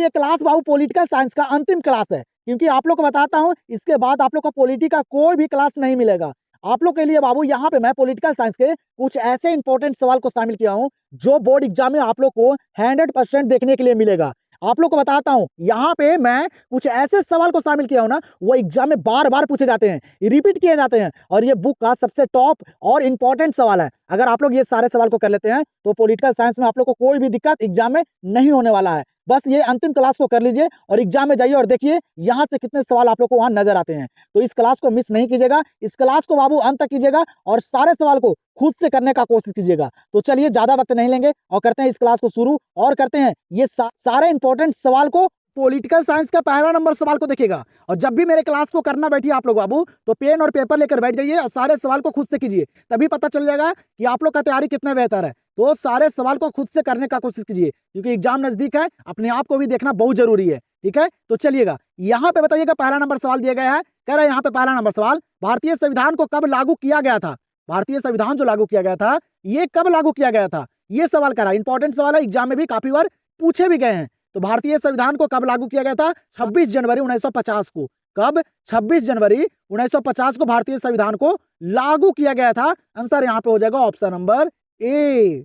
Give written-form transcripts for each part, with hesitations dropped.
ये क्लास बाबू political science का अंतिम क्लास है, क्योंकि आप लोग को बताता हूँ इसके बाद आप लोग को पॉलिटी का कोई भी क्लास नहीं मिलेगा। आप लोग के लिए बाबू यहाँ पे मैं पॉलिटिकल साइंस के कुछ ऐसे इंपॉर्टेंट सवाल को शामिल किया हूँ जो बोर्ड एग्जाम में आप लोग को 100% देखने के लिए मिलेगा। आप लोग को बताता हूँ यहाँ पे मैं कुछ ऐसे सवाल को शामिल किया हूँ ना, वो एग्जाम में बार बार पूछे जाते हैं, रिपीट किए जाते हैं, और ये बुक का सबसे टॉप और इंपॉर्टेंट सवाल है। अगर आप लोग ये सारे सवाल को कर लेते हैं तो पॉलिटिकल साइंस में आप लोग को कोई भी दिक्कत एग्जाम में नहीं होने वाला है। बस ये अंतिम क्लास को कर लीजिए और एग्जाम में जाइए और देखिए यहाँ से कितने सवाल आप लोग को वहां नजर आते हैं। तो इस क्लास को मिस नहीं कीजिएगा, इस क्लास को बाबू अंत तक कीजिएगा और सारे सवाल को खुद से करने का कोशिश कीजिएगा। तो चलिए ज्यादा वक्त नहीं लेंगे और करते हैं इस क्लास को शुरू, और करते हैं ये सारे इंपॉर्टेंट सवाल को। पॉलिटिकल साइंस का पहला नंबर सवाल को देखिएगा, और जब भी मेरे क्लास को करना बैठिए आप लोग बाबू, तो पेन और पेपर लेकर बैठ जाइए और सारे सवाल को खुद से कीजिए, तभी पता चल जाएगा कि आप लोग का तैयारी कितना बेहतर है। तो सारे सवाल को खुद से करने का कोशिश कीजिए, क्योंकि एग्जाम नजदीक है, अपने आप को भी देखना बहुत जरूरी है। ठीक है, तो चलिएगा यहाँ पे बताइएगा पहला नंबर सवाल दिया गया है। कह रहे हैं यहाँ पे पहला नंबर सवाल, भारतीय संविधान को कब लागू किया गया था? भारतीय संविधान जो लागू किया गया था, ये कब लागू किया गया था? ये सवाल करा, इंपॉर्टेंट सवाल है, एग्जाम में भी काफी बार पूछे भी गए हैं। तो भारतीय संविधान को कब लागू किया गया था? 26 जनवरी 1950 को। कब? 26 जनवरी 1950 को भारतीय संविधान को लागू किया गया था। आंसर यहाँ पे हो जाएगा ऑप्शन नंबर ए।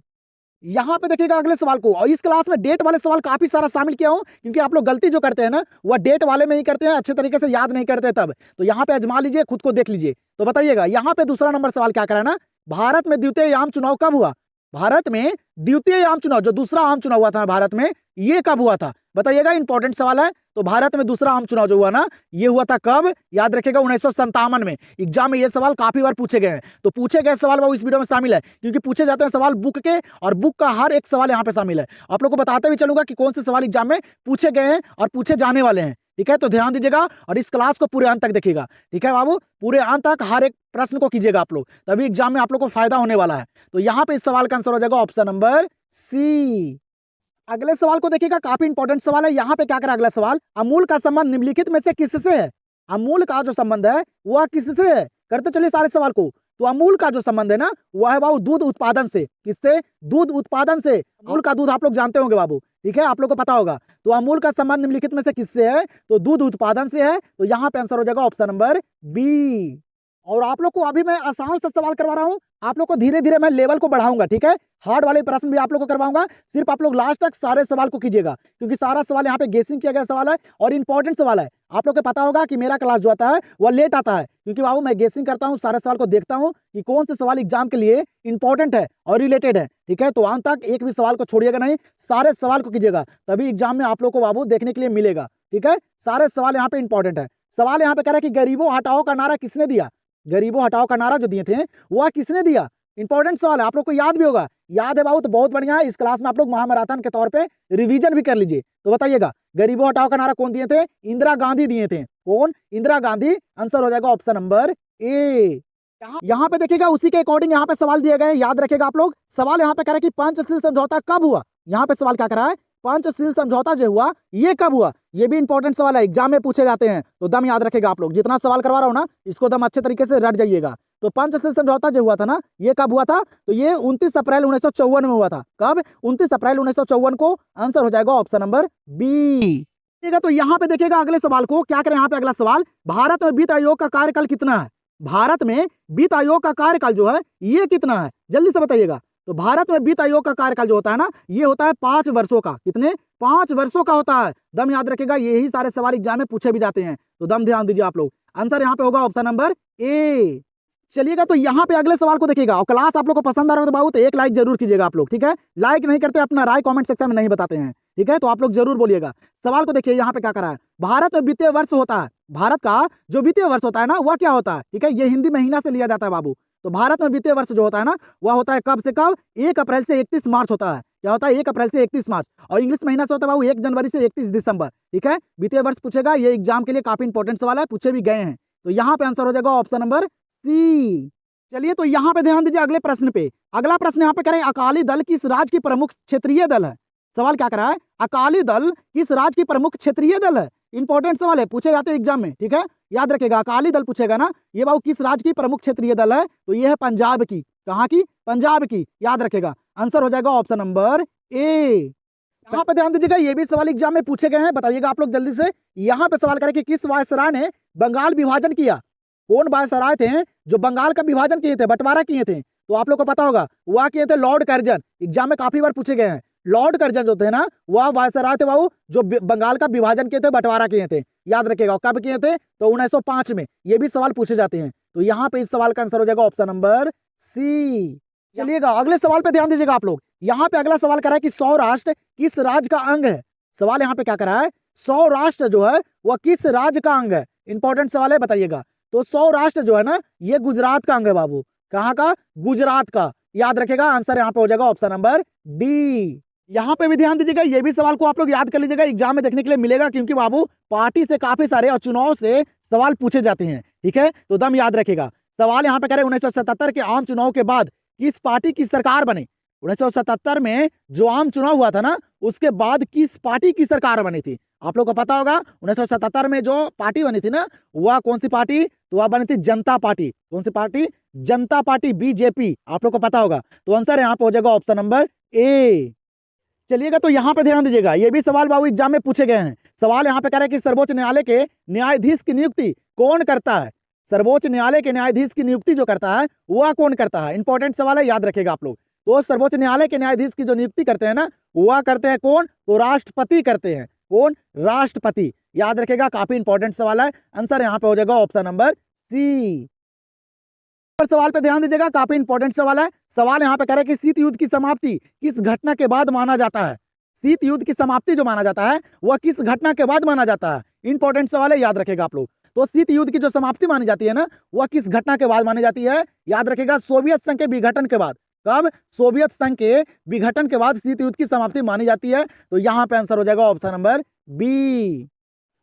यहाँ पे देखिएगा अगले सवाल को, और इस क्लास में डेट वाले सवाल काफी सारा शामिल किया हूं, क्योंकि आप लोग गलती जो करते हैं ना, वह डेट वाले में ही करते हैं, अच्छे तरीके से याद नहीं करते तब। तो यहाँ पे आजमा लीजिए, खुद को देख लीजिए। तो बताइएगा यहाँ पे दूसरा नंबर सवाल क्या करा ना, भारत में द्वितीय आम चुनाव कब हुआ? भारत में द्वितीय आम चुनाव, जो दूसरा आम चुनाव हुआ था भारत में, ये कब हुआ था? बताइएगा, इंपॉर्टेंट सवाल है। तो भारत में दूसरा आम चुनाव जो हुआ ना, ये हुआ था कब? याद रखिएगा 1957 में। एग्जाम में ये सवाल काफी बार पूछे गए हैं, तो पूछे गए सवाल वो इस वीडियो में शामिल है, क्योंकि पूछे जाते हैं सवाल बुक के, और बुक का हर एक सवाल यहाँ पे शामिल है। आप लोग को बताते भी चलूंगा कि कौन से सवाल एग्जाम में पूछे गए हैं और पूछे जाने वाले हैं। ठीक है, तो ध्यान दीजिएगा और इस क्लास को पूरे अंत तक देखिएगा। ठीक है बाबू, पूरे अंत तक हर एक प्रश्न को कीजिएगा आप लोग, तभी एग्जाम में आप लोग को फायदा होने वाला है। तो यहाँ पे इस सवाल का आंसर हो जाएगा ऑप्शन नंबर सी। अगले सवाल को देखिएगा, काफी इंपॉर्टेंट सवाल है। यहाँ पे क्या करा अगला सवाल, अमूल का संबंध निम्नलिखित में से किससे है? अमूल का जो संबंध है वह किससे है? करते चलिए सारे सवाल को। तो अमूल का जो संबंध है ना, वह है बाबू दूध उत्पादन से। किससे? दूध उत्पादन से। अमूल का दूध आप लोग जानते होंगे बाबू, ठीक है, आप लोग को पता होगा। तो अमूल का संबंध निम्नलिखित में से किससे है? तो दूध उत्पादन से है। तो यहाँ पे आंसर हो जाएगा ऑप्शन नंबर बी। और आप लोग को अभी मैं आसान सा सवाल करवा रहा हूँ, आप लोग को धीरे धीरे मैं लेवल को बढ़ाऊंगा। ठीक है, हार्ड वाले प्रश्न भी आप लोग को करवाऊंगा, सिर्फ आप लोग लास्ट तक सारे सवाल को कीजिएगा, क्योंकि सारा सवाल यहाँ पे गेसिंग किया गया सवाल है और इंपॉर्टेंट सवाल है। आप लोग को पता होगा कि मेरा क्लास जो आता है वह लेट आता है, क्योंकि बाबू मैं गेसिंग करता हूँ, सारे सवाल को देखता हूँ कि कौन से सवाल एग्जाम के लिए इंपॉर्टेंट है और रिलेटेड है। ठीक है, तो अंत तक एक भी सवाल को छोड़िएगा नहीं, सारे सवाल को कीजिएगा, तभी एग्जाम में आप लोग को बाबू देखने के लिए मिलेगा। ठीक है, सारे सवाल यहाँ पे इंपॉर्टेंट है। सवाल यहाँ पे कह रहा है कि गरीबों हटाओ का नारा किसने दिया? गरीबों हटाओ का नारा जो दिए थे वह किसने दिया? इंपॉर्टेंट सवाल है, आप लोग को याद भी होगा। याद है बाबू तो बहुत बढ़िया है, इस क्लास में आप लोग महामैराथन के तौर पे रिवीजन भी कर लीजिए। तो बताइएगा, गरीबों हटाओ का नारा कौन दिए थे? इंदिरा गांधी दिए थे। कौन? इंदिरा गांधी। आंसर हो जाएगा ऑप्शन नंबर ए। यहाँ पे देखिएगा उसी के अकॉर्डिंग यहाँ पे सवाल दिए गए, याद रखिएगा आप लोग। सवाल यहाँ पे कह रहा है कि पंचशील समझौता कब हुआ? यहाँ पे सवाल क्या करा है, पंचशील समझौता जो हुआ ये कब हुआ? ये भी इंपॉर्टेंट सवाल है, एग्जाम में पूछे जाते हैं, तो दम याद रखेगा आप लोग। जितना सवाल करवा रहा हूँ ना, इसको दम अच्छे तरीके से रट जाइएगा। तो पंचशील समझौता जो हुआ था ना, ये कब हुआ था? तो ये 29 अप्रैल 1954 में हुआ था। कब? 29 अप्रैल 1954 को। आंसर हो जाएगा ऑप्शन नंबर बी। तो यहाँ पे देखिएगा अगले सवाल को, क्या करें यहाँ पे अगला सवाल, भारत में वित्त आयोग का कार्यकाल कितना है? भारत में वित्त आयोग का कार्यकाल जो है ये कितना है? जल्दी से बताइएगा। तो भारत में वित्त आयोग का कार्यकाल जो होता है ना, ये होता है 5 वर्षों का। कितने? 5 वर्षों का होता है। दम याद रखेगा, यही सारे सवाल एग्जाम में पूछे भी जाते हैं, तो दम ध्यान दीजिए आप लोग। आंसर यहाँ पे होगा ऑप्शन नंबर ए। चलिएगा, तो यहाँ पे अगले सवाल को देखिएगा, और क्लास आप लोग को पसंद आ रहा है तो बाबू तो एक लाइक जरूर कीजिएगा आप लोग। ठीक है, लाइक नहीं करते, अपना राय कमेंट सेक्शन में नहीं बताते हैं। ठीक है, तो आप लोग जरूर बोलिएगा। सवाल को देखिए, यहाँ पे क्या करा है, भारत में वित्तीय वर्ष होता है, भारत का जो वित्तीय वर्ष होता है ना वह क्या होता है? ठीक है, ये हिंदी महीना से लिया जाता है बाबू। तो भारत में वित्तीय वर्ष जो होता है ना, वह होता है कब से कब? 1 अप्रैल से 31 मार्च होता है। क्या होता है? 1 अप्रैल से 31 मार्च। और इंग्लिश महीना से होता है बाबू 1 जनवरी से 31 दिसंबर। ठीक है, वित्तीय वर्ष पूछेगा, ये एग्जाम के लिए काफी इंपॉर्टेंट सवाल है, पूछे भी गए हैं। तो यहाँ पे आंसर हो जाएगा ऑप्शन नंबर सी। चलिए, तो यहाँ पे ध्यान दीजिए अगले प्रश्न पे। अगला प्रश्न यहाँ पे करें, अकाली दल किस राज्य की प्रमुख क्षेत्रीय दल है? सवाल क्या करा है, अकाली दल किस राज्य की प्रमुख क्षेत्रीय दल है? इंपॉर्टेंट सवाल है, पूछे जाते हैं एग्जाम में। ठीक है, याद रखेगा, अकाली दल पूछेगा ना, ये बाबू किस राज्य की प्रमुख क्षेत्रीय दल है? तो ये है पंजाब की। कहाँ की? पंजाब की। याद रखेगा, आंसर हो जाएगा ऑप्शन नंबर ए। यहाँ पे ध्यान दीजिएगा, ये भी सवाल एग्जाम में पूछे गए हैं, बताइएगा आप लोग जल्दी से। यहाँ पे सवाल करें कि किस वायसराय ने बंगाल विभाजन किया? कौन वायसराय थे जो बंगाल का विभाजन किए थे, बंटवारा किए थे? तो आप लोग को पता होगा, वह किए थे लॉर्ड कर्जन। एग्जाम में काफी बार पूछे गए हैं। लॉर्ड कर्जन जो थे ना, वह वायसराय थे बाबू जो बंगाल का विभाजन किए थे, बंटवारा किए थे। याद रखिएगा, कब किए थे? तो 1905 में। ये भी सवाल पूछे जाते हैं। तो यहाँ पे इस सवाल का आंसर हो जाएगा ऑप्शन नंबर सी। चलिएगा अगले सवाल पे ध्यान दीजिएगा आप लोग। यहाँ पे अगला सवाल करा है कि सौराष्ट्र किस राज्य का अंग है? सवाल यहाँ पे क्या करा है, सौराष्ट्र जो है वह किस राज्य का अंग है? इंपॉर्टेंट सवाल है, बताइएगा। तो सौराष्ट्र जो है ना, ये गुजरात का अंग है बाबू। कहाँ का? गुजरात का। याद रखेगा, आंसर यहाँ पे हो जाएगा ऑप्शन नंबर डी। यहाँ पे भी ध्यान दीजिएगा, ये भी सवाल को आप लोग याद कर लीजिएगा, एग्जाम में देखने के लिए मिलेगा, क्योंकि बाबू पार्टी से काफी सारे और चुनाव से सवाल पूछे जाते हैं। ठीक है, तो दम याद रखेगा। सवाल यहाँ पे कह रहे 1977 के आम चुनाव के बाद किस पार्टी की सरकार बनी? 1977 में जो आम चुनाव हुआ था ना, उसके बाद किस पार्टी की सरकार बनी थी? आप लोग को पता होगा, 1977 में जो पार्टी बनी थी ना, वह कौन सी पार्टी? तो वह बनी थी जनता पार्टी। कौन सी पार्टी? जनता पार्टी, बीजेपी। आप लोग को पता होगा। तो आंसर यहाँ पे हो जाएगा ऑप्शन नंबर ए। चलिएगा, तो यहाँ पे ध्यान दीजिएगा, ये भी सवाल बाबू एग्जाम में पूछे गए हैं। सवाल यहाँ पे कह रहे हैं कि सर्वोच्च न्यायालय के न्यायाधीश की नियुक्ति कौन करता है? सर्वोच्च न्यायालय के न्यायाधीश की नियुक्ति जो करता है, वह कौन करता है? इंपॉर्टेंट सवाल है, याद रखेगा आप लोग। तो सर्वोच्च न्यायालय के न्यायाधीश की जो नियुक्ति करते हैं ना, वह करते हैं कौन? तो राष्ट्रपति करते हैं। कौन? राष्ट्रपति। याद रखेगा, काफी इंपॉर्टेंट सवाल है। आंसर यहाँ पे हो जाएगा ऑप्शन नंबर सी। सवाल पे ध्यान दीजिएगा, काफी इंपॉर्टेंट सवाल है। सवाल यहाँ पे कह रहे हैं कि शीत युद्ध की समाप्ति किस घटना के बाद माना जाता है? शीत युद्ध की समाप्ति जो माना जाता है, वह किस घटना के बाद माना जाता है? इंपॉर्टेंट सवाल है, याद रखेगा आप लोग। तो शीत युद्ध की जो समाप्ति मानी जाती है ना, वह किस घटना के बाद मानी जाती है? याद रखेगा, सोवियत संघ के विघटन के बाद। कब? सोवियत संघ के विघटन के बाद शीत युद्ध की समाप्ति मानी जाती है। तो यहाँ पे आंसर हो जाएगा ऑप्शन नंबर बी।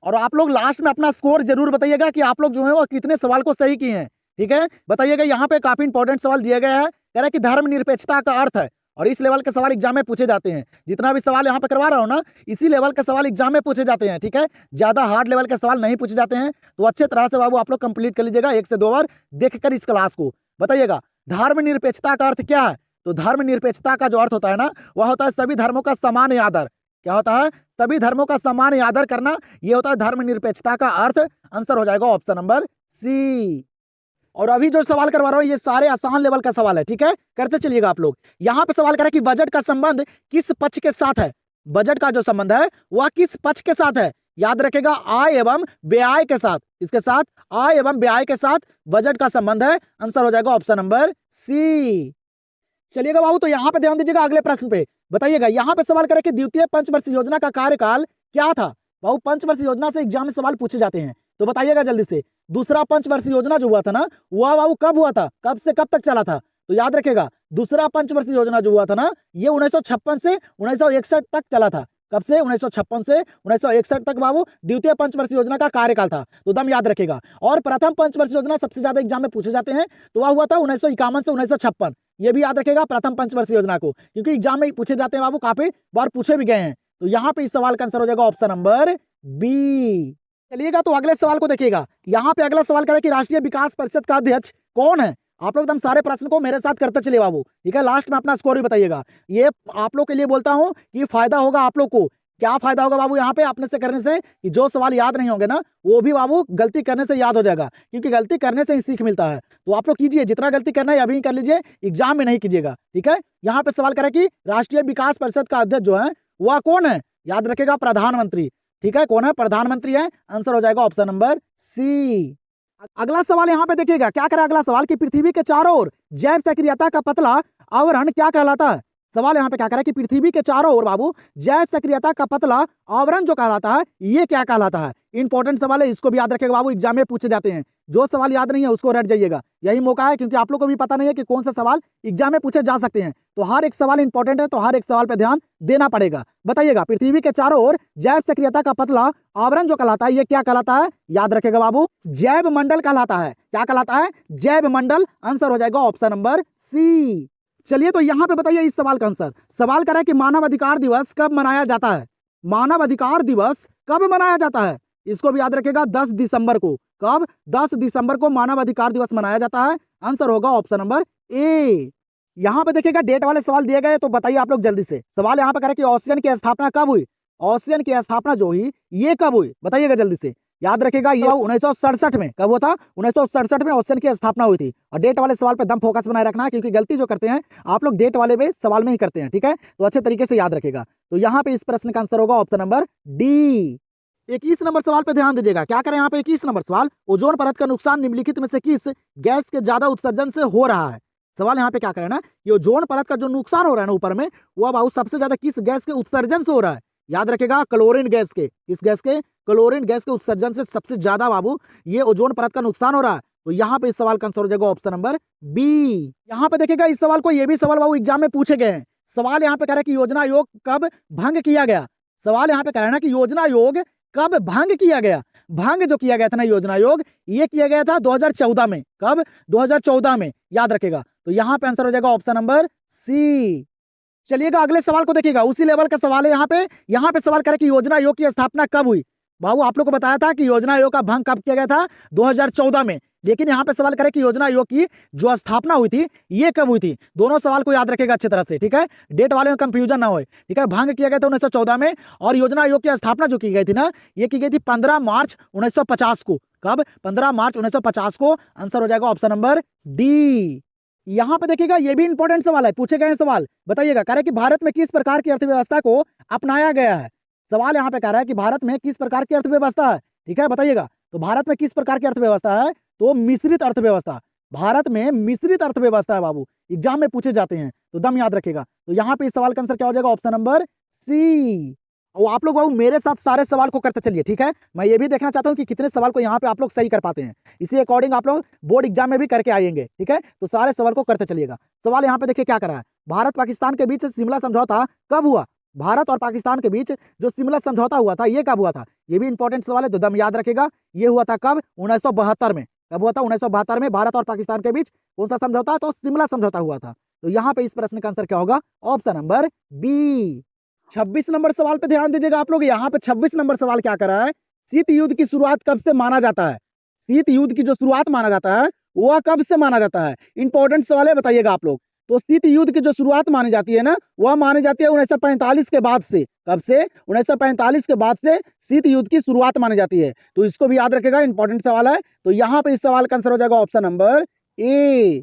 और आप लोग लास्ट में अपना स्कोर जरूर बताइएगा कि आप लोग जो है वो कितने सवाल को सही किए हैं। ठीक है, बताइएगा। यहाँ पे काफी इंपॉर्टेंट सवाल दिया गया है, कह रहा है कि धर्मनिरपेक्षता का अर्थ है, और इस लेवल के सवाल एग्जाम में पूछे जाते हैं। जितना भी सवाल यहाँ पे करवा रहा हूँ ना, इसी लेवल के सवाल एग्जाम में पूछे जाते हैं। ठीक है, ज्यादा हार्ड लेवल के सवाल नहीं पूछे जाते हैं। तो अच्छे तरह से बाबू आप लोग कंप्लीट कर लीजिएगा, 1 से 2 बार देखकर इस क्लास को। बताइएगा, धर्मनिरपेक्षता का अर्थ क्या है? तो धर्मनिरपेक्षता का जो अर्थ होता है ना, वह होता है सभी धर्मों का समान आदर। क्या होता है? सभी धर्मों का समान आदर करना, यह होता है धर्मनिरपेक्षता का अर्थ। आंसर हो जाएगा ऑप्शन नंबर सी। और अभी जो सवाल करवा रहा हूं, ये सारे आसान लेवल का सवाल है। ठीक है, करते चलिएगा आप लोग। यहाँ पे सवाल करें कि बजट का संबंध किस पक्ष के साथ है? बजट का जो संबंध है वह किस पक्ष के साथ है? याद रखेगा, आय एवं व्यय के साथ। इसके साथ आय एवं व्यय के साथ बजट का संबंध है। आंसर हो जाएगा ऑप्शन नंबर सी। चलिएगा बाबू, तो यहाँ पे ध्यान दीजिएगा अगले प्रश्न पे। बताइएगा, यहाँ पे सवाल करें कि द्वितीय पंचवर्षीय योजना का कार्यकाल क्या था? बाबू पंचवर्षीय योजना से एग्जाम में सवाल पूछे जाते हैं, तो बताइएगा जल्दी से। दूसरा पंचवर्षीय योजना जो हुआ था ना, वह बाबू कब हुआ था? कब से कब तक चला था? तो याद रखेगा, दूसरा पंचवर्षीय योजना जो हुआ था ना, ये 1956 से 1961 तक चला था। कब से? 1956 से 1961 तक बाबू द्वितीय पंचवर्षीय योजना का कार्यकाल था। तो दम याद रखेगा। और प्रथम पंचवर्षीय योजना सबसे ज्यादा एग्जाम में पूछे जाते हैं, तो वह हुआ था 1951 से 1956। ये भी याद रखेगा प्रथम पंचवर्षीय योजना को, क्योंकि एग्जाम में पूछे जाते हैं बाबू, काफी बार पूछे भी गए हैं। तो यहाँ पे इस सवाल का आंसर हो जाएगा ऑप्शन नंबर बी। चलिएगा, तो अगले सवाल को देखिएगा। यहाँ पे अगला सवाल करें कि राष्ट्रीय विकास परिषद का अध्यक्ष कौन है? आप लोग एकदम सारे प्रश्न को मेरे साथ करते चलिए बाबू। ठीक है, लास्ट में अपना स्कोर भी बताइएगा। ये आप लोग के लिए बोलता हूँ कि फायदा होगा आप लोग को। क्या फायदा होगा बाबू यहाँ पे अपने से करने से? कि जो सवाल याद नहीं होंगे ना, वो भी बाबू गलती करने से याद हो जाएगा, क्योंकि गलती करने से ही सीख मिलता है। तो आप लोग कीजिए, जितना गलती करना है अभी कर लीजिए, एग्जाम में नहीं कीजिएगा। ठीक है, यहाँ पे सवाल करें कि राष्ट्रीय विकास परिषद का अध्यक्ष जो है वह कौन है? याद रखेगा, प्रधानमंत्री। ठीक है, कौन है? प्रधानमंत्री है। आंसर हो जाएगा ऑप्शन नंबर सी। अगला सवाल यहाँ पे देखिएगा, क्या करे अगला सवाल कि पृथ्वी के चारों ओर जैव सक्रियता का पतला आवरण क्या कहलाता है? सवाल यहाँ पे क्या करे कि पृथ्वी के चारों ओर बाबू जैव सक्रियता का पतला आवरण जो कहलाता है, ये क्या कहलाता है? इंपॉर्टेंट सवाल है, इसको भी याद रखेगा बाबू, एग्जाम में पूछे जाते हैं। जो सवाल याद नहीं है उसको रट जाइएगा, यही मौका है, क्योंकि आप लोग को भी पता नहीं है कि कौन सा सवाल एग्जाम में पूछे जा सकते हैं। तो हर एक सवाल इंपॉर्टेंट है, तो हर एक सवाल पे ध्यान देना पड़ेगा। बताइएगा, पृथ्वी के चारों ओर जैव सक्रियता का पतला आवरण जो कहलाता है, ये क्या कहलाता है? याद रखेगा बाबू, जैव मंडल कहलाता है। क्या कहलाता है? जैव मंडल। आंसर हो जाएगा ऑप्शन नंबर सी। चलिए, तो यहाँ पे बताइए इस सवाल का आंसर। सवाल करें कि मानव अधिकार दिवस कब मनाया जाता है? मानव अधिकार दिवस कब मनाया जाता है? इसको भी याद रखेगा, 10 दिसंबर को। कब? 10 दिसंबर को मानव अधिकार दिवस मनाया जाता है। आंसर होगा ऑप्शन नंबर ए। यहाँ पे देखिएगा डेट वाले सवाल दिए गए, तो बताइए आप लोग जल्दी से। सवाल यहाँ पे करें कि ऑस्ट्रियन की स्थापना कब हुई? ऑस्ट्रियन की स्थापना जो हुई ये कब हुई? बताइएगा जल्दी से। याद रखिएगा ये 1967 में। कब हुआ था? 1967 में ऑस्ट्रियन की स्थापना हुई थी। और डेट वाले सवाल पे दम फोकस बनाए रखना है, क्योंकि गलती जो करते हैं आप लोग डेट वाले में सवाल में ही करते हैं, ठीक है? तो अच्छे तरीके से याद रखेगा। तो यहाँ पे इस प्रश्न का आंसर होगा ऑप्शन नंबर डी। 21 नंबर सवाल पे ध्यान दीजिएगा। क्या करें यहाँ पे? 21 नंबर सवाल, ओजोन परत का नुकसान निम्नलिखित में से किस गैस के ज्यादा उत्सर्जन से हो रहा है? सवाल यहाँ पे क्या करें ना, ये ओजोन परत का जो नुकसान हो रहा है ना ऊपर में, वो अब सबसे ज्यादा किस गैस के उत्सर्जन से हो रहा है? याद रखेगा क्लोरीन गैस के। किस गैस के? क्लोरीन गैस के उत्सर्जन से सबसे ज्यादा बाबू ये ओजोन परत का नुकसान हो रहा है। तो यहाँ पे इस सवाल का आंसर हो जाएगा ऑप्शन नंबर बी। यहाँ पे देखिएगा इस सवाल को, ये भी सवाल बाबू एग्जाम में पूछे गए हैं। सवाल यहाँ पे कह रहा है कि योजना आयोग कब भंग किया गया? सवाल यहाँ पे कह रहा है ना कि योजना आयोग कब भंग किया गया? भंग जो किया गया था ना योजना आयोग, ये किया गया था 2014 में। कब? 2014 में। याद रखेगा। तो यहाँ पे आंसर हो जाएगा ऑप्शन नंबर सी। चलिएगा अगले सवाल को देखिएगा, उसी लेवल का सवाल है। यहाँ पे सवाल करे कि योजना आयोग की स्थापना कब हुई? बाबू आप लोग को बताया था कि योजना आयोग का भंग कब किया गया था? 2014 में। लेकिन यहाँ पे सवाल करे कि योजना आयोग की जो स्थापना हुई थी ये कब हुई थी? दोनों सवाल को याद रखेगा अच्छी तरह से, ठीक है? डेट वाले में कंफ्यूजन ना हो, ठीक है? भंग किया गया था 1914 में, और योजना आयोग की स्थापना जो की गई थी ना, ये की गई थी 15 मार्च 1950 को। कब? 15 मार्च 1950 को। आंसर हो जाएगा ऑप्शन नंबर डी। यहाँ पे देखिएगा ये भी इंपॉर्टेंट सवाल है, पूछे गए सवाल। बताइएगा कह रहे कि भारत में किस प्रकार की अर्थव्यवस्था को अपनाया गया है? सवाल यहाँ पे कह रहा है कि भारत में किस प्रकार की अर्थव्यवस्था है, ठीक है? बताइएगा। तो भारत में किस प्रकार की अर्थव्यवस्था है? तो मिश्रित अर्थव्यवस्था। भारत में मिश्रित अर्थव्यवस्था है बाबू, एग्जाम में पूछे जाते हैं, तो दम याद रखेगा। तो यहाँ पे इस सवाल का आंसर क्या हो जाएगा? Option number C. और आप लोग बाबू मेरे साथ सारे सवाल को करते चलिए, ठीक है? मैं ये भी देखना चाहता हूँ कि कितने सवाल को यहाँ पे आप लोग सही कर पाते हैं। इसी अकॉर्डिंग आप लोग बोर्ड एग्जाम में भी करके आएंगे, ठीक है? तो सारे सवाल को करते चलिएगा। सवाल यहाँ पे देखिए क्या कर रहा है। भारत पाकिस्तान के बीच शिमला समझौता कब हुआ? भारत और पाकिस्तान के बीच जो शिमला समझौता हुआ था ये कब हुआ था? ये भी इंपॉर्टेंट सवाल है, तो दम याद रखेगा। ये हुआ था कब? 1972 में। कब हुआ था? 1972 में भारत और पाकिस्तान के बीच कौन सा समझौता? तो शिमला समझौता हुआ था। तो यहाँ पे इस प्रश्न का आंसर क्या होगा? Option number B. 26 नंबर सवाल पे ध्यान दीजिएगा आप लोग। यहाँ पे 26 नंबर सवाल क्या कर रहा है? शीत युद्ध की शुरुआत कब से माना जाता है? शीत युद्ध की जो शुरुआत माना जाता है वह कब से माना जाता है? इंपॉर्टेंट सवाल है, बताइएगा आप लोग। तो शीत युद्ध की जो शुरुआत मानी जाती है ना, वह मानी जाती है 1945 के बाद से। कब से? 1945 के बाद से शीत युद्ध की शुरुआत मानी जाती है। तो इसको भी याद रखेगा, इंपॉर्टेंट सवाल है। तो यहाँ पे इस सवाल का आंसर हो जाएगा ऑप्शन नंबर ए।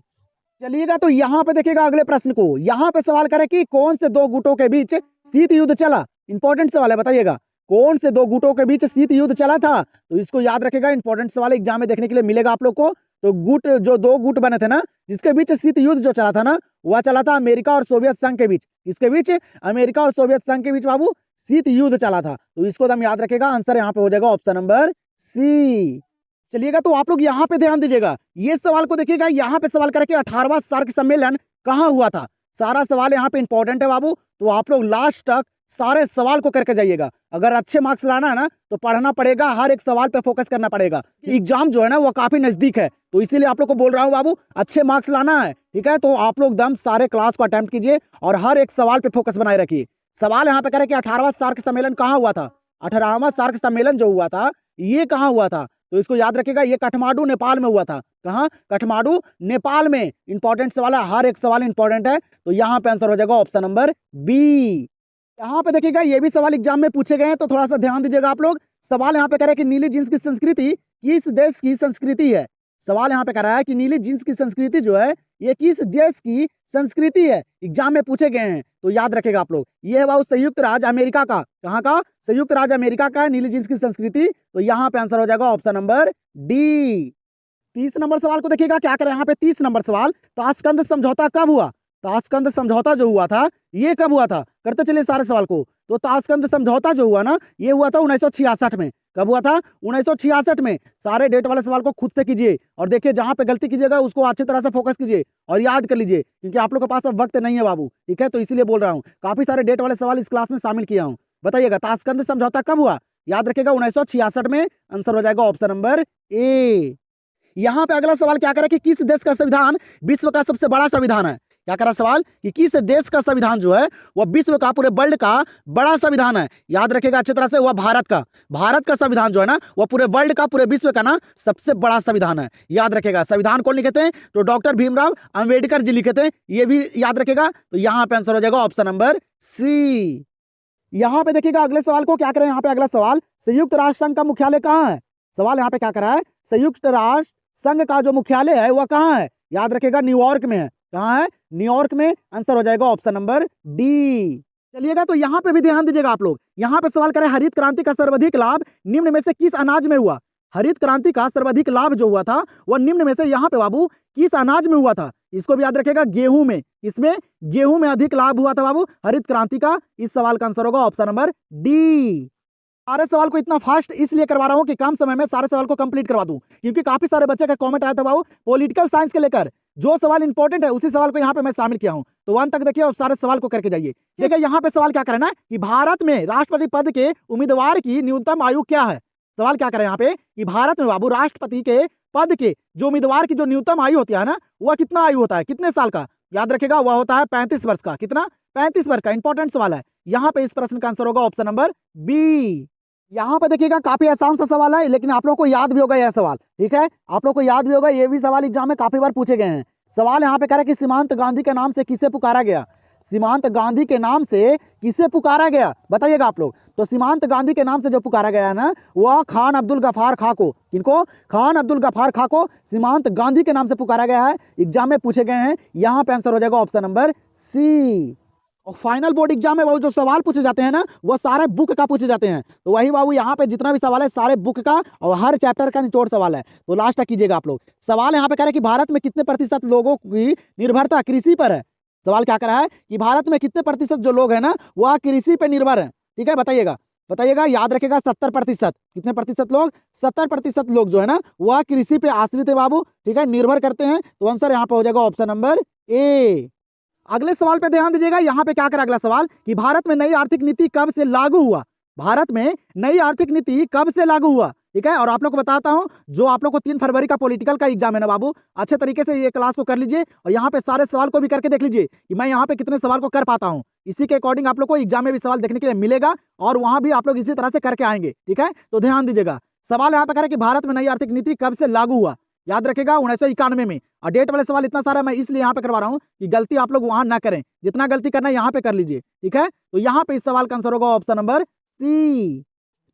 चलिएगा तो यहाँ पे देखिएगा अगले प्रश्न को। यहाँ पे सवाल करे कि कौन से दो गुटों के बीच शीत युद्ध चला? इंपॉर्टेंट सवाल है, बताइएगा कौन से दो गुटों के बीच शीत युद्ध चला था? तो इसको याद रखेगा, इंपॉर्टेंट सवाल एग्जाम में देखने के लिए मिलेगा आप लोग को। तो गुट जो दो गुट बने थे ना, जिसके बीच शीत युद्ध जो चला था ना, वह चला था अमेरिका और सोवियत संघ के बीच। किसके बीच? अमेरिका और सोवियत संघ के बीच बाबू शीत युद्ध चला था। तो इसको हम याद रखेगा, आंसर यहाँ पे हो जाएगा ऑप्शन नंबर सी। चलिएगा तो आप लोग यहाँ पे ध्यान दीजिएगा, ये सवाल को देखिएगा। यहाँ पे सवाल करके 18वां सार्क सम्मेलन कहाँ हुआ था? सारा सवाल यहाँ पे इंपॉर्टेंट है बाबू, तो आप लोग लास्ट तक सारे सवाल को करके जाइएगा। अगर अच्छे मार्क्स लाना है ना तो पढ़ना पड़ेगा, हर एक सवाल पे फोकस करना पड़ेगा। एग्जाम जो है ना वो काफी नजदीक है, तो इसीलिए आप लोग को बोल रहा हूँ बाबू, अच्छे मार्क्स लाना है, ठीक है? तो आप लोग दम सारे क्लास को अटेम्प्ट कीजिए और हर एक सवाल पे फोकस बनाए रखिए। सवाल यहाँ पे करे कि 18वां सार्क सम्मेलन कहाँ हुआ था? 18वां सार्क सम्मेलन जो हुआ था ये कहाँ हुआ था? तो इसको याद रखिएगा, ये काठमांडू नेपाल में हुआ था। कहाँ? काठमांडू नेपाल में। इंपॉर्टेंट सवाल है, हर एक सवाल इंपॉर्टेंट है। तो यहाँ पे आंसर हो जाएगा ऑप्शन नंबर बी। यहाँ पे देखिएगा ये भी सवाल एग्जाम में पूछे गए हैं, तो थोड़ा सा ध्यान दीजिएगा आप लोग। सवाल यहाँ पे कह रहा है कि नीली जींस की संस्कृति किस देश की संस्कृति है? सवाल यहाँ पे कह रहा है कि नीली जींस की संस्कृति जो है ये किस देश की संस्कृति है? एग्जाम में पूछे गए हैं, तो याद रखेगा आप लोग। ये है वो संयुक्त राज्य अमेरिका का। कहाँ का? संयुक्त राज्य अमेरिका का है नीली जींस की संस्कृति। तो यहाँ पे आंसर हो जाएगा ऑप्शन नंबर डी। 30 नंबर सवाल को देखिएगा क्या करें यहाँ पे। 30 नंबर सवाल, ताशकंद समझौता कब हुआ? ताशकंद समझौता जो हुआ था ये कब हुआ था? करते चलिए सारे सवाल को। तो ताशकंद समझौता जो हुआ ना, ये हुआ था 1966 में। कब हुआ था? 1966 में। सारे डेट वाले सवाल को खुद से कीजिए और देखिए जहां पे गलती कीजिएगा उसको अच्छी तरह से फोकस कीजिए और याद कर लीजिए, क्योंकि आप लोग के पास अब वक्त नहीं है बाबू, ठीक है? तो इसीलिए बोल रहा हूँ, काफी सारे डेट वाले सवाल इस क्लास में शामिल किया हूँ। बताइएगा ताशकंद समझौता कब हुआ? याद रखिएगा 1966 में। आंसर हो जाएगा ऑप्शन नंबर ए। यहाँ पे अगला सवाल क्या करे कि किस देश का संविधान विश्व का सबसे बड़ा संविधान है? क्या कह रहा है सवाल कि किस देश का संविधान जो है वह विश्व का, पूरे वर्ल्ड का बड़ा संविधान है। याद रखेगा अच्छी तरह से, वह भारत का संविधान जो है ना वह पूरे वर्ल्ड का, पूरे विश्व का ना सबसे बड़ा संविधान है। याद रखेगा संविधान कौन लिखे थे? तो डॉक्टर भीमराव अंबेडकर जी लिखे थे, ये भी याद रखेगा। तो यहाँ पे आंसर हो जाएगा ऑप्शन नंबर सी। यहाँ पे देखिएगा अगले सवाल को क्या करें। यहाँ पे अगला सवाल, संयुक्त राष्ट्र संघ का मुख्यालय कहाँ है? सवाल यहाँ पे क्या करा है, संयुक्त राष्ट्र संघ का जो मुख्यालय है वह कहाँ है? याद रखेगा न्यूयॉर्क में है। कहाँ है? न्यूयॉर्क में। आंसर हो जाएगा ऑप्शन नंबर डी। चलिएगा तो यहाँ पे भी ध्यान दीजिएगा आप लोग। यहाँ पे सवाल करें, हरित क्रांति का सर्वाधिक लाभ निम्न में से किस अनाज में हुआ? हरित क्रांति का सर्वाधिक लाभ जो हुआ था वह निम्न में से यहाँ पे बाबू किस अनाज में हुआ था? इसको भी याद रखेगा, गेहूं में। इसमें गेहूं में अधिक लाभ हुआ था बाबू हरित क्रांति का। इस सवाल का आंसर होगा ऑप्शन नंबर डी। सारे सवाल को इतना फास्ट इसलिए करवा रहा हूं कि कम समय में सारे सवाल को कंप्लीट करवा दूं, क्योंकि काफी सारे बच्चे का कमेंट आया था बाबू पॉलिटिकल साइंस के लेकर। जो सवाल इंपॉर्टेंट है उसी सवाल को यहाँ पे मैं शामिल किया हूं, तो वन तक देखिए और सारे सवाल को करके जाइए। देखिए यहाँ पे सवाल क्या करना है कि भारत में राष्ट्रपति पद के उम्मीदवार की न्यूनतम आयु क्या है? सवाल क्या करें यहाँ पे कि भारत में बाबू राष्ट्रपति के पद के जो उम्मीदवार की जो न्यूनतम आयु होती है ना, वह कितना आयु होता है, कितने साल का? याद रखेगा वह होता है 35 वर्ष का। कितना? 35 वर्ष का। इंपॉर्टेंट सवाल है। यहाँ पे इस प्रश्न का आंसर होगा ऑप्शन नंबर बी। यहाँ पे देखिएगा काफी आसान सा सवाल है, लेकिन आप लोग को याद भी होगा यह सवाल। ठीक है, आप लोग को याद भी होगा, ये भी सवाल एग्जाम में काफी बार पूछे गए हैं। सवाल यहाँ पे कह रहा है कि सीमांत गांधी के नाम से किसे पुकारा गया? सीमांत गांधी के नाम से किसे पुकारा गया? बताइएगा आप लोग। तो सीमांत गांधी के नाम से जो पुकारा गया है ना, वह खान अब्दुल गफार खां को। किनको? खान अब्दुल गफार खां को सीमांत गांधी के नाम से पुकारा गया है। एग्जाम में पूछे गए हैं। यहाँ पे आंसर हो जाएगा ऑप्शन नंबर सी। और फाइनल बोर्ड एग्जाम में बाबू जो सवाल पूछे जाते हैं ना, वो सारे बुक का पूछे जाते हैं। तो वही बाबू यहाँ पे जितना भी सवाल है सारे बुक का और हर चैप्टर का निचोड़ सवाल है। तो लास्ट तक कीजिएगा आप लोग। सवाल यहाँ पे कह रहे हैं कि भारत में कितने प्रतिशत लोगों की निर्भरता कृषि पर है? सवाल क्या कर रहा है कि भारत में कितने प्रतिशत जो लोग हैं ना वह कृषि पे निर्भर है? ठीक है, बताइएगा। बताइएगा, याद रखेगा 70%। कितने प्रतिशत लोग? 70% लोग जो है ना वह कृषि पे आश्रित है बाबू। ठीक है, निर्भर करते हैं। तो आंसर यहाँ पे हो जाएगा ऑप्शन नंबर ए। अगले सवाल पे ध्यान दीजिएगा। यहाँ पे क्या करा अगला सवाल कि भारत में नई आर्थिक नीति कब से लागू हुआ? भारत में नई आर्थिक नीति कब से लागू हुआ? ठीक है, और आप लोग को बताता हूं, जो आप लोग को 3 फरवरी का पॉलिटिकल का एग्जाम है ना बाबू, अच्छे तरीके से ये क्लास को कर लीजिए और यहाँ पे सारे सवाल को भी करके देख लीजिए कि मैं यहाँ पे कितने सवाल को कर पाता हूँ। इसी के अकॉर्डिंग आप लोग को एग्जाम में भी सवाल देखने के लिए मिलेगा और वहां भी आप लोग इसी तरह से करके आएंगे। ठीक है, तो ध्यान दीजिएगा। सवाल यहाँ पे कह रहे कि भारत में नई आर्थिक नीति कब से लागू हुआ? याद रखेगा 1991 में। और डेट वाले सवाल इतना सारा मैं इसलिए यहाँ पे करवा रहा हूँ कि गलती आप लोग वहां ना करें। जितना गलती करना है यहाँ पे कर लीजिए। ठीक है, तो यहाँ पे इस सवाल का आंसर होगा ऑप्शन नंबर सी।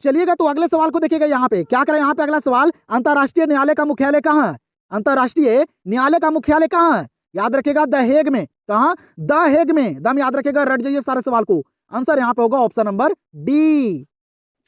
चलिएगा तो अगले सवाल को देखिएगा। यहाँ पे क्या करें, यहाँ पे अगला सवाल, अंतरराष्ट्रीय न्यायालय का मुख्यालय कहाँ है? अंतरराष्ट्रीय न्यायालय का मुख्यालय कहाँ है? याद रखेगा द हेग में। कहाँ? द हेग में। दम याद रखेगा, रट जाइए सारे सवाल को। आंसर यहाँ पे होगा ऑप्शन नंबर डी।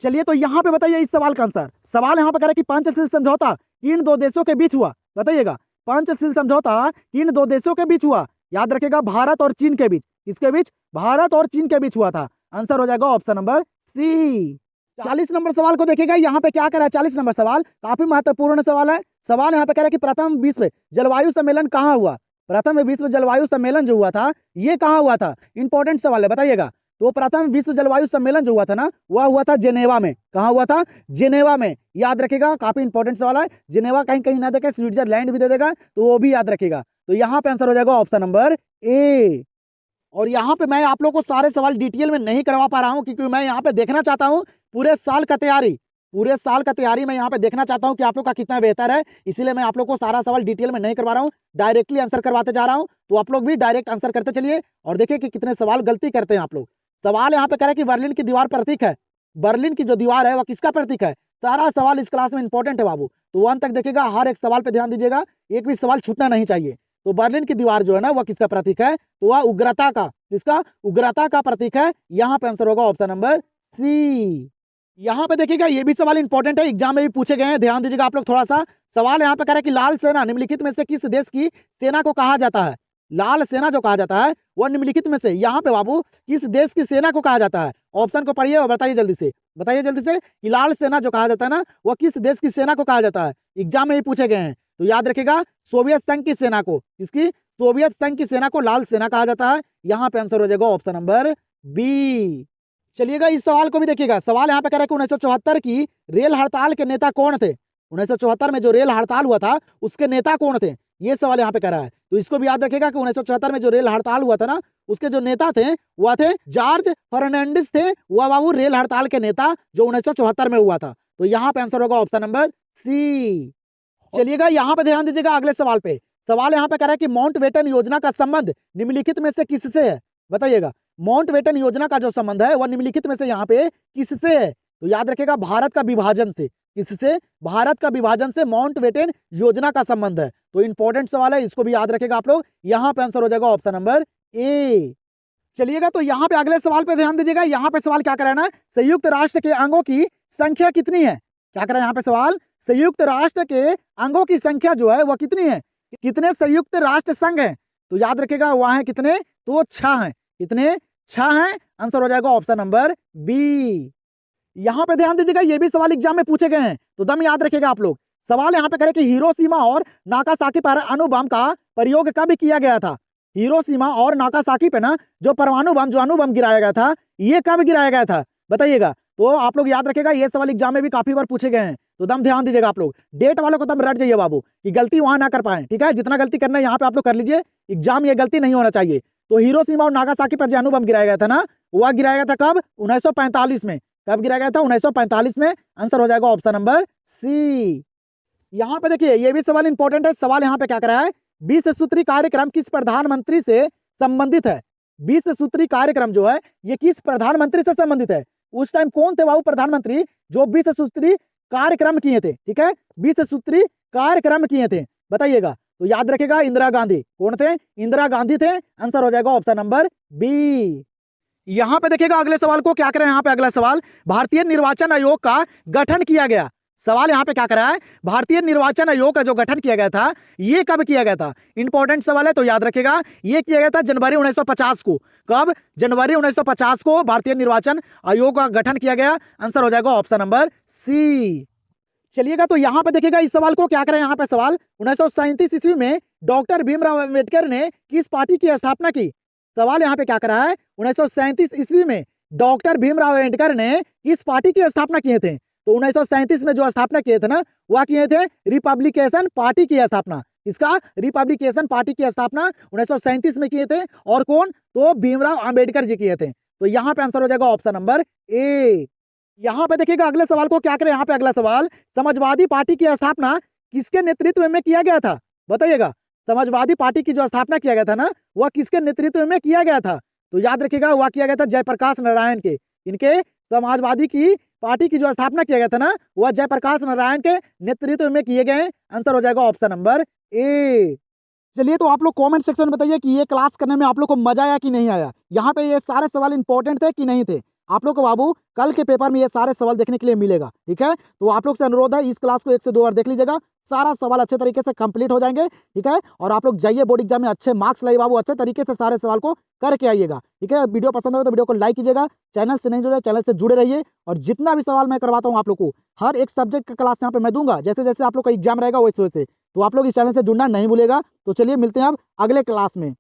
चलिए तो यहाँ पे बताइए इस सवाल का आंसर। सवाल यहाँ पे कह रहे कि पंचशील समझौता किन 2 देशों के बीच हुआ? बताइएगा, पंचशील समझौता किन 2 देशों के बीच हुआ? याद रखेगा भारत और चीन के बीच। किसके बीच? भारत और चीन के बीच हुआ था। आंसर हो जाएगा ऑप्शन नंबर सी। 40 नंबर सवाल को देखिएगा। यहाँ पे क्या करा है, 40 नंबर सवाल काफी महत्वपूर्ण सवाल है। सवाल यहाँ पे कह रहा है कि प्रथम विश्व जलवायु सम्मेलन कहाँ हुआ? प्रथम विश्व जलवायु सम्मेलन जो हुआ था ये कहाँ हुआ था? इंपॉर्टेंट सवाल है, बताइएगा। तो प्रथम विश्व जलवायु सम्मेलन जो हुआ था ना वह हुआ था जेनेवा में। कहाँ हुआ था? जेनेवा में। याद रखेगा, काफी इंपॉर्टेंट सवाल है। जेनेवा कहीं कहीं ना देगा, स्विट्जरलैंड भी दे देगा, तो वो भी याद रखेगा। तो यहाँ पे आंसर हो जाएगा ऑप्शन नंबर ए। और यहाँ पे मैं आप लोग को सारे सवाल डिटेल में नहीं करवा पा रहा हूँ, क्योंकि मैं यहाँ पे देखना चाहता हूँ पूरे साल का तैयारी मैं यहाँ पे देखना चाहता हूँ कि आप लोग का कितना बेहतर है। इसीलिए मैं आप लोग को सारा सवाल डिटेल में नहीं करवा रहा हूँ, डायरेक्टली आंसर करवाते जा रहा हूँ। तो आप लोग भी डायरेक्ट आंसर करते चलिए और देखिए कि कितने सवाल गलती करते हैं आप लोग। सवाल यहाँ पे कह रहे हैं कि बर्लिन की दीवार प्रतीक है। बर्लिन की जो दीवार है वह किसका प्रतीक है? सारा सवाल इस क्लास में इंपॉर्टेंट है बाबू, तो अंत तक देखिएगा, हर एक सवाल पे ध्यान दीजिएगा, एक भी सवाल छूटना नहीं चाहिए। तो बर्लिन की दीवार जो है ना वह किसका प्रतीक है? तो वह उग्रता का, किसका? उग्रता का प्रतीक है। यहाँ पे आंसर होगा ऑप्शन नंबर सी। यहाँ पे देखिएगा, ये भी सवाल इंपॉर्टेंट है, एग्जाम में भी पूछे गए हैं, ध्यान दीजिएगा आप लोग थोड़ा सा। सवाल यहाँ पे कह रहा है कि लाल सेना निम्नलिखित में से किस देश की सेना को कहा जाता है? लाल सेना जो कहा जाता है वह निम्नलिखित में से यहाँ पे बाबू किस देश की सेना को कहा जाता है? ऑप्शन को पढ़िए और बताइए जल्दी से, बताइए जल्दी से कि लाल सेना जो कहा जाता है ना वह किस देश की सेना को कहा जाता है? एग्जाम में भी पूछे गए हैं। तो याद रखेगा, सोवियत संघ की सेना को, किसकी? सोवियत संघ की सेना को लाल सेना कहा जाता है। यहाँ पे आंसर हो जाएगा ऑप्शन नंबर बी। चलिएगा इस सवाल को भी देखिएगा। सवाल यहाँ पे कह रहा है कि 1974 की रेल हड़ताल के नेता कौन थे? 1974 में जो रेल हड़ताल हुआ था उसके नेता कौन थे? ये सवाल यहाँ पे कर रहा है। तो इसको भी याद रखेगा कि 1974 में जो रेल हड़ताल हुआ था ना, उसके जो नेता थे वह थे जॉर्ज फर्नांडिस थे, वह बाबू रेल हड़ताल के नेता जो 1974 में हुआ था। तो यहाँ पे आंसर होगा ऑप्शन नंबर सी। चलिएगा यहाँ पे ध्यान दीजिएगा अगले सवाल पे। सवाल यहाँ पे कह रहा है कि माउंटबेटन योजना का संबंध निम्नलिखित में से किससे है, बताइएगा। माउंटबेटन योजना का जो संबंध है वह निम्नलिखित में से यहाँ पे किससे है, तो याद रखेगा भारत का विभाजन से। किससे? भारत का विभाजन से माउंटबेटन योजना का संबंध है। तो इंपॉर्टेंट सवाल है, इसको भी याद रखेगा आप लोग। यहाँ पे आंसर हो जाएगा ऑप्शन नंबर ए। चलिएगा तो यहाँ पे अगले सवाल पे ध्यान दीजिएगा। यहाँ पे सवाल क्या कर रहा है ना, संयुक्त राष्ट्र के अंगों की संख्या कितनी है। क्या कर रहा है यहाँ पे सवाल, संयुक्त राष्ट्र के अंगों की संख्या जो है वह कितनी है, कितने संयुक्त राष्ट्र संघ हैं। तो याद रखेगा वह है कितने, तो 6 हैं। कितने? 6 हैं। आंसर हो जाएगा ऑप्शन नंबर बी। यहाँ पे ध्यान दीजिएगा, ये भी सवाल एग्जाम में पूछे गए हैं, तो दम याद रखेगा आप लोग। सवाल यहाँ पे करे कि हिरोशिमा और नागासाकी पर अणु बम का प्रयोग कब किया गया था। हिरोशिमा और नागासाकी पे ना जो परमाणु बम, जो अणु बम गिराया गया था, ये कब गिराया गया था, बताइएगा। तो आप लोग याद रखेगा, ये सवाल एग्जाम में भी काफी बार पूछे गए हैं, तो दम ध्यान दीजिएगा आप लोग। डेट वालों को दम रट जाइए बाबू, कि गलती वहां ना कर पाए, ठीक है। जितना गलती करना है यहाँ पे आप लोग कर लीजिए, एग्जाम ये गलती नहीं होना चाहिए। तो हिरोशिमा और नागासाकी पर जो अणु बम गिराया गया था ना, वह गिराया गया था कब, 1945 में। कब गिराया गया था, 1945 में। आंसर हो जाएगा ऑप्शन नंबर सी। यहाँ पे देखिए, ये भी सवाल इंपॉर्टेंट है। सवाल यहाँ पे क्या करा है, 20 सूत्री कार्यक्रम किस प्रधानमंत्री से संबंधित है। 20 सूत्री कार्यक्रम जो है ये किस प्रधानमंत्री से संबंधित है। उस टाइम कौन थे बाबू प्रधानमंत्री जो 20 सूत्री कार्यक्रम किए थे, ठीक है। 20 सूत्री कार्यक्रम किए थे, बताइएगा। तो याद रखेगा इंदिरा गांधी। कौन थे, इंदिरा गांधी थे। आंसर हो जाएगा ऑप्शन नंबर बी। यहाँ पे देखिएगा अगले सवाल को क्या करें, यहाँ पे अगला सवाल, भारतीय निर्वाचन आयोग का गठन किया गया। सवाल यहाँ पे क्या करा है, भारतीय निर्वाचन आयोग का जो गठन किया गया था, ये कब किया गया था। इंपॉर्टेंट सवाल है, तो याद रखेगा ये किया गया था जनवरी 1950 को। कब, जनवरी 1950 को भारतीय निर्वाचन आयोग का गठन किया गया। आंसर हो जाएगा ऑप्शन नंबर सी। चलिएगा तो यहाँ पे देखिएगा, इस सवाल को क्या करें, यहाँ पे सवाल 1937 ईस्वी में डॉक्टर भीमराव अम्बेडकर ने किस पार्टी की स्थापना की। सवाल यहाँ पे क्या करा है, 1937 ईस्वी में डॉक्टर भीमराव अम्बेडकर ने किस पार्टी की स्थापना किए थे। तो 1937 में जो स्थापना किए थे ना, वह किए थे रिपब्लिकेशन पार्टी की स्थापना। इसका रिपब्लिकेशन पार्टी की स्थापना 1937 में किए थे। और कौन, तो भीमराव अम्बेडकर जी किए थे। तो यहाँ पे आंसर हो जाएगा ऑप्शन नंबर ए। यहाँ पे देखिएगा अगले सवाल को क्या करें, यहाँ पे अगला सवाल, समाजवादी पार्टी की स्थापना किसके नेतृत्व में किया गया था, बताइएगा। समाजवादी पार्टी की जो स्थापना किया गया था ना, वह किसके नेतृत्व में किया गया था। तो याद रखिएगा वह किया गया था जयप्रकाश नारायण के। इनके समाजवादी की पार्टी की जो स्थापना किया गया था ना, वह जयप्रकाश नारायण के नेतृत्व में किए गए। आंसर हो जाएगा ऑप्शन नंबर ए। चलिए तो आप लोग कमेंट सेक्शन में बताइए कि ये क्लास करने में आप लोग को मजा आया कि नहीं आया। यहाँ पे ये सारे सवाल इंपॉर्टेंट थे कि नहीं थे। आप लोग को बाबू कल के पेपर में ये सारे सवाल देखने के लिए मिलेगा, ठीक है। तो आप लोग से अनुरोध है, इस क्लास को 1 से 2 बार देख लीजिएगा, सारा सवाल अच्छे तरीके से कंप्लीट हो जाएंगे, ठीक है। और आप लोग जाइए बोर्ड एग्जाम में अच्छे मार्क्स लाइए बाबू, अच्छे तरीके से सारे सवाल को करके आइएगा, ठीक है। वीडियो पसंद हो तो वीडियो को लाइक कीजिएगा, चैनल से नहीं जुड़े चैनल से जुड़े रहिए। और जितना भी सवाल मैं करवाता हूँ आप लोग को, हर एक सब्जेक्ट का क्लास यहाँ पे मैं दूंगा, जैसे जैसे आप लोग का एग्जाम रहेगा वैसे वैसे। तो आप लोग इस चैनल से जुड़ना नहीं भूलेगा। तो चलिए मिलते हैं अब अगले क्लास में।